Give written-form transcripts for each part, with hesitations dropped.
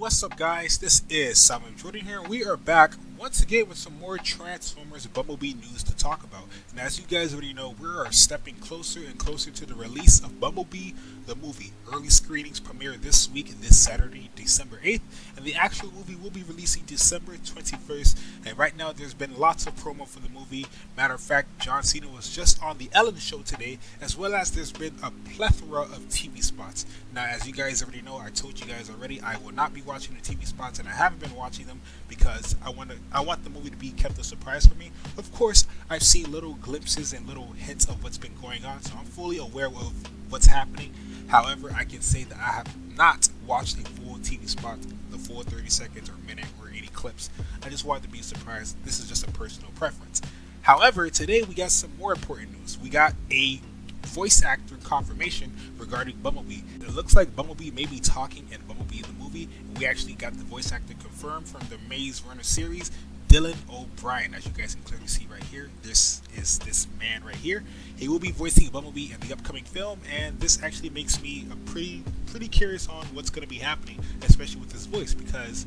What's up, guys? This is Simon Jordan here. We are back once again with some more Transformers Bumblebee news to talk about. And as you guys already know, we are stepping closer and closer to the release of Bumblebee, the movie. Early screenings premiere this week, this Saturday, December 8th, and the actual movie will be releasing December 21st. And right now, there's been lots of promo for the movie. Matter of fact, John Cena was just on the Ellen Show today, as well as there's been a plethora of TV spots. Now, as you guys already know, I told you guys already, I will not be watching the TV spots, and I haven't been watching them because I want the movie to be kept a surprise for me. Of course, I've seen little glimpses and little hints of what's been going on, so I'm fully aware of what's happening. However, I can say that I have not watched a full TV spot, the full 30 seconds or minute or 80 clips. I just wanted to be surprised. This is just a personal preference. However, today we got some more important news. We got a voice actor confirmation regarding Bumblebee. It looks like Bumblebee may be talking in Bumblebee the movie, and we actually got the voice actor confirmed from the Maze Runner series, Dylan O'Brien. As you guys can clearly see right here, this is this man right here. He will be voicing Bumblebee in the upcoming film, and this actually makes me pretty curious on what's going to be happening, especially with his voice, because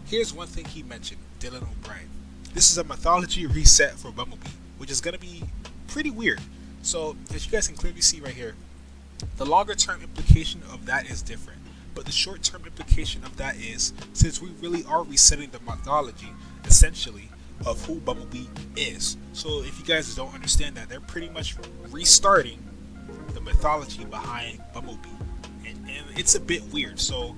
here's one thing he mentioned, Dylan O'Brien. This is a mythology reset for Bumblebee, which is going to be pretty weird. So, as you guys can clearly see right here, the longer term implication of that is different. But the short term implication of that is, since we really are resetting the mythology, essentially, of who Bumblebee is. So, if you guys don't understand that, they're pretty much restarting the mythology behind Bumblebee. And it's a bit weird. So,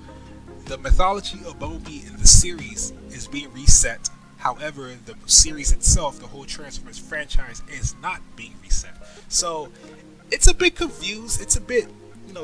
the mythology of Bumblebee in the series is being reset. However, the series itself, the whole Transformers franchise, is not being reset. So, it's a bit confused. It's a bit,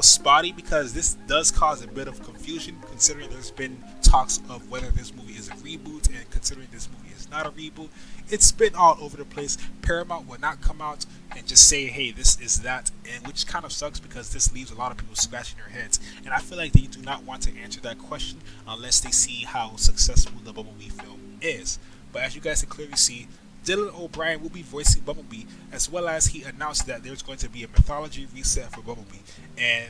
spotty, because this does cause a bit of confusion, considering there's been talks of whether this movie is a reboot, and considering this movie is not a reboot. It's been all over the place. Paramount will not come out and just say, hey, this is that, and which kind of sucks, because this leaves a lot of people scratching their heads. And I feel like they do not want to answer that question unless they see how successful the Bumblebee film is. But as you guys can clearly see, Dylan O'Brien will be voicing Bumblebee, as well as he announced that there's going to be a mythology reset for Bumblebee, and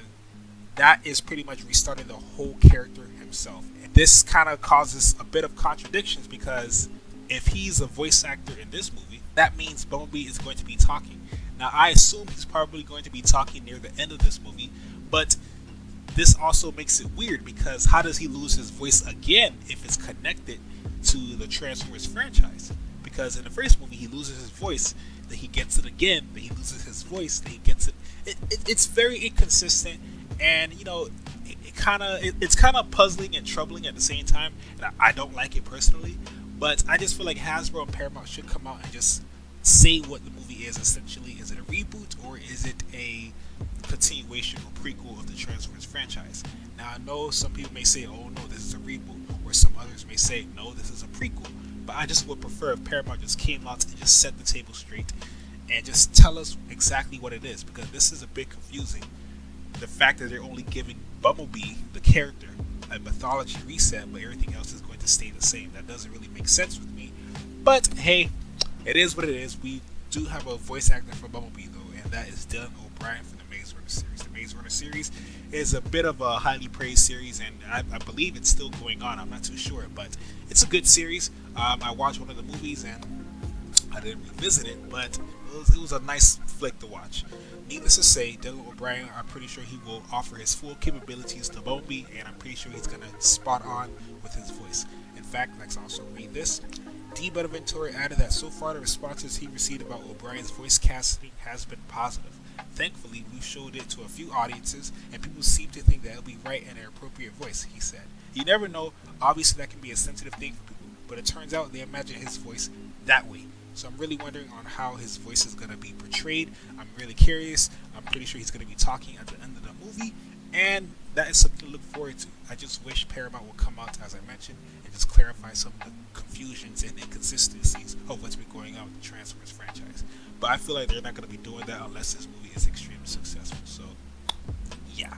that is pretty much restarting the whole character himself. And this kind of causes a bit of contradictions, because if he's a voice actor in this movie, that means Bumblebee is going to be talking. Now, I assume he's probably going to be talking near the end of this movie, but this also makes it weird, because how does he lose his voice again if it's connected to the Transformers franchise? Because in the first movie he loses his voice, then he gets it again, then he loses his voice, then he gets it. It's very inconsistent, and it's kind of puzzling and troubling at the same time, and I don't like it personally. But I just feel like Hasbro and Paramount should come out and just say what the movie is essentially. Is it a reboot, or is it a continuation or prequel of the Transformers franchise? Now, I know some people may say, oh no, this is a reboot, or some others may say, no, this is a prequel. But I just would prefer if Paramount just came out and just set the table straight and just tell us exactly what it is, because this is a bit confusing. The fact that they're only giving Bumblebee, the character, a mythology reset, but everything else is going to stay the same. That doesn't really make sense with me. But hey, it is what it is. We do have a voice actor for Bumblebee though, and that is Dylan O'Brien from the Maze Runner series. The Maze Runner series is a bit of a highly praised series, and I believe it's still going on. I'm not too sure, but it's a good series. I watched one of the movies and I didn't revisit it, but it was a nice flick to watch. Needless to say, Dylan O'Brien, I'm pretty sure he will offer his full capabilities to Bumblebee, and I'm pretty sure he's going to spot on with his voice. In fact, let's also read this. D. Bonaventure added that so far the responses he received about O'Brien's voice casting has been positive. Thankfully, we've showed it to a few audiences, and people seem to think that it'll be right and an appropriate voice, he said. You never know, obviously that can be a sensitive thing for people, but it turns out they imagine his voice that way. So I'm really wondering on how his voice is going to be portrayed. I'm really curious. I'm pretty sure he's going to be talking at the end of the movie, and that is something to look forward to. I just wish Paramount would come out, as I mentioned, and just clarify some of the confusions and inconsistencies of what's been going on with the Transformers franchise. But I feel like they're not going to be doing that unless this movie is extremely successful. So, yeah.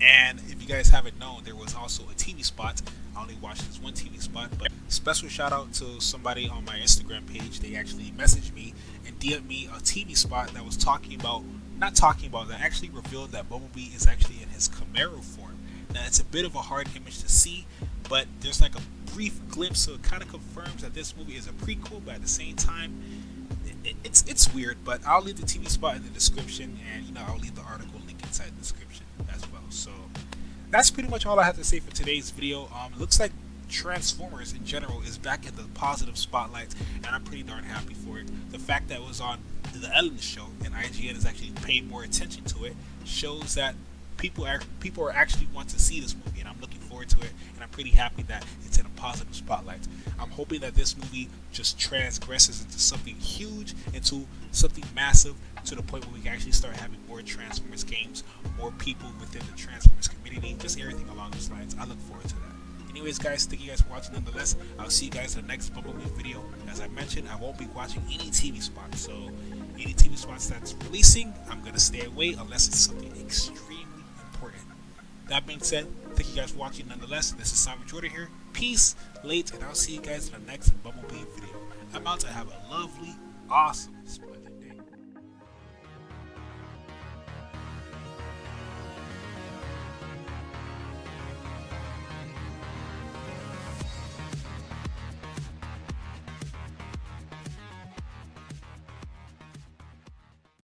And if you guys haven't known, there was also a TV spot. I only watched this one TV spot, but special shout out to somebody on my Instagram page. They actually messaged me and DM'd me a TV spot that was that actually revealed that Bumblebee is actually in his Camaro form. Now, it's a bit of a hard image to see, but there's like a brief glimpse, so it kind of confirms that this movie is a prequel, but at the same time, it's weird. But I'll leave the TV spot in the description, and I'll leave the article link inside the description as well. So that's pretty much all I have to say for today's video. It looks like Transformers in general is back in the positive spotlight, and I'm pretty darn happy for it. The fact that it was on the Ellen Show and IGN has actually paid more attention to it shows that people are actually want to see this movie, and I'm looking forward to it, and I'm pretty happy that it's in a positive spotlight. I'm hoping that this movie just transgresses into something huge, into something massive, to the point where we can actually start having more Transformers games, more people within the Transformers community, just everything along those lines. I look forward to that. Anyways, guys, thank you guys for watching nonetheless. I'll see you guys in the next Bumblebee video. As I mentioned, I won't be watching any TV spots, so any TV spots that's releasing, I'm going to stay away unless it's something extremely important. That being said, thank you guys for watching nonetheless. This is Simon Jordan here. Peace, late, and I'll see you guys in the next Bumblebee video. I'm out to have a lovely, awesome, splendid